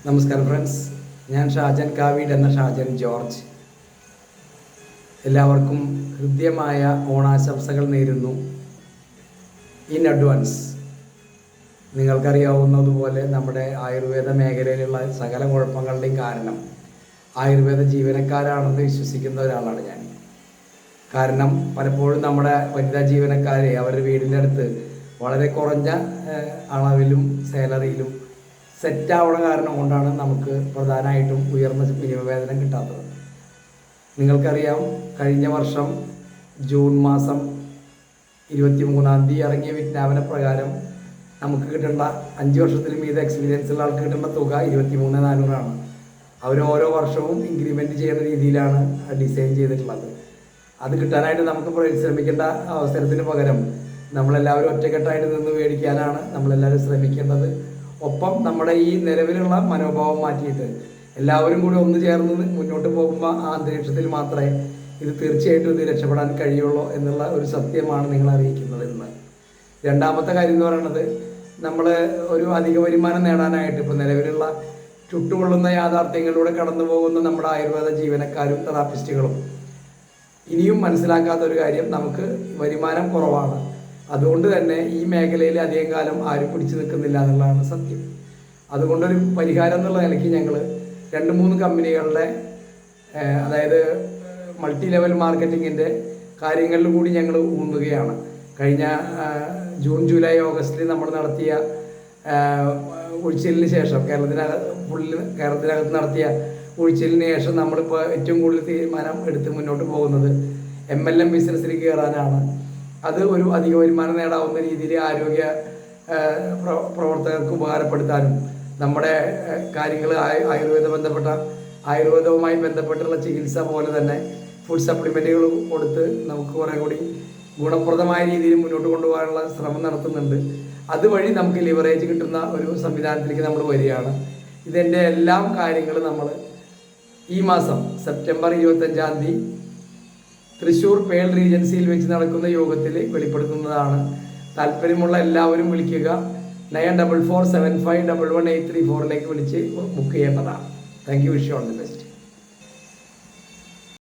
നമസ്കാരം ഫ്രണ്ട്സ്, ഞാൻ ഷാജൻ കാവീഡ് എന്ന ഷാജൻ ജോർജ്. എല്ലാവർക്കും ഹൃദ്യമായ ഓണാശംസകൾ നേരുന്നു ഇൻ അഡ്വാൻസ്. നിങ്ങൾക്കറിയാവുന്നതുപോലെ നമ്മുടെ ആയുർവേദ മേഖലയിലുള്ള സകല കുഴപ്പങ്ങളുടെയും കാരണം ആയുർവേദ ജീവനക്കാരാണെന്ന് വിശ്വസിക്കുന്ന ഒരാളാണ് ഞാൻ. കാരണം പലപ്പോഴും നമ്മുടെ വനിതാ ജീവനക്കാരെ അവരുടെ വീടിൻ്റെ അടുത്ത് വളരെ കുറഞ്ഞ അളവിലും സാലറിയിലും സെറ്റാവണ കാരണം കൊണ്ടാണ് നമുക്ക് പ്രധാനമായിട്ടും ഉയർന്ന മിനിമം വേതനം കിട്ടാത്തത്. നിങ്ങൾക്കറിയാം, കഴിഞ്ഞ വർഷം ജൂൺ മാസം 23-ാം തീയതി ഇറങ്ങിയ വിജ്ഞാപന പ്രകാരം നമുക്ക് കിട്ടേണ്ട 5 വർഷത്തിന് മീതെ എക്സ്പീരിയൻസ് ഉള്ള ആൾക്ക് കിട്ടേണ്ട തുക 23,400 അവർ ഓരോ വർഷവും ഇൻക്രിമെൻറ്റ് ചെയ്യുന്ന രീതിയിലാണ് ഡിസൈൻ ചെയ്തിട്ടുള്ളത്. അത് കിട്ടാനായിട്ട് നമുക്ക് പരിശ്രമിക്കേണ്ട അവസരത്തിന് പകരം നമ്മളെല്ലാവരും ഒറ്റക്കെട്ടായിട്ട് നിന്ന് മേടിക്കാനാണ് നമ്മളെല്ലാവരും ശ്രമിക്കേണ്ടത്. ഒപ്പം നമ്മുടെ ഈ നിലവിലുള്ള മനോഭാവം മാറ്റിയിട്ട് എല്ലാവരും കൂടി ഒന്ന് ചേർന്ന് മുന്നോട്ട് പോകുമ്പോൾ ആ അന്തരീക്ഷത്തിൽ മാത്രമേ ഇത് തീർച്ചയായിട്ടും ഇത് രക്ഷപ്പെടാൻ കഴിയുള്ളൂ എന്നുള്ള ഒരു സത്യമാണ് നിങ്ങൾ അറിയിക്കുന്നത് ഇന്ന്. രണ്ടാമത്തെ കാര്യം എന്ന് പറയുന്നത്, നമ്മൾ ഒരു അധിക വരുമാനം നേടാനായിട്ട് ഇപ്പോൾ നിലവിലുള്ള ചുട്ടുകൊള്ളുന്ന യാഥാർത്ഥ്യങ്ങളിലൂടെ കടന്നു പോകുന്ന നമ്മുടെ ആയുർവേദ ജീവനക്കാരും തെറാപ്പിസ്റ്റുകളും ഇനിയും മനസ്സിലാക്കാത്ത ഒരു കാര്യം, നമുക്ക് വരുമാനം കുറവാണ്. അതുകൊണ്ട് തന്നെ ഈ മേഖലയിൽ അധികം കാലം ആരും പിടിച്ചു നിൽക്കുന്നില്ല എന്നുള്ളതാണ് സത്യം. അതുകൊണ്ടൊരു പരിഹാരം എന്നുള്ള നിലയ്ക്ക് ഞങ്ങൾ 2-3 കമ്പനികളുടെ അതായത് മൾട്ടി ലെവൽ മാർക്കറ്റിങ്ങിൻ്റെ കാര്യങ്ങളിൽ കൂടി ഞങ്ങൾ ഊന്നുകയാണ്. കഴിഞ്ഞ ജൂൺ ജൂലൈ ഓഗസ്റ്റിൽ നമ്മൾ നടത്തിയ ഒഴിച്ചിലിന് ശേഷം കേരളത്തിനകത്ത് നടത്തിയ ഒഴിച്ചിലിന് ശേഷം നമ്മളിപ്പോൾ ഏറ്റവും കൂടുതൽ തീരുമാനം എടുത്ത് മുന്നോട്ട് പോകുന്നത് MLM ബിസിനസ്സിൽ കയറാനാണ്. അത് ഒരു അധിക വരുമാനം നേടാവുന്ന രീതിയിൽ ആരോഗ്യ പ്രവർത്തകർക്ക് ഉപകാരപ്പെടുത്താനും നമ്മുടെ കാര്യങ്ങൾ ആയുർവേദവുമായി ബന്ധപ്പെട്ടുള്ള ചികിത്സ പോലെ തന്നെ ഫുഡ് സപ്ലിമെൻറ്റുകൾ കൊടുത്ത് നമുക്ക് കുറേ കൂടി ഗുണപ്രദമായ രീതിയിൽ മുന്നോട്ട് കൊണ്ടുപോകാനുള്ള ശ്രമം നടത്തുന്നുണ്ട്. അതുവഴി നമുക്ക് ലിവറേജ് കിട്ടുന്ന ഒരു സംവിധാനത്തിലേക്ക് നമ്മൾ വരികയാണ്. ഇതിൻ്റെ എല്ലാം കാര്യങ്ങൾ നമ്മൾ ഈ മാസം സെപ്റ്റംബർ 25-ാം തീയതി തൃശ്ശൂർ പേൾ റീജൻസിയിൽ വെച്ച് നടക്കുന്ന യോഗത്തിൽ വെളിപ്പെടുത്തുന്നതാണ്. താല്പര്യമുള്ള എല്ലാവരും വിളിക്കുക. 9447511834 വിളിച്ച് ബുക്ക് ചെയ്യേണ്ടതാണ്. Thank you. Wish you all the best.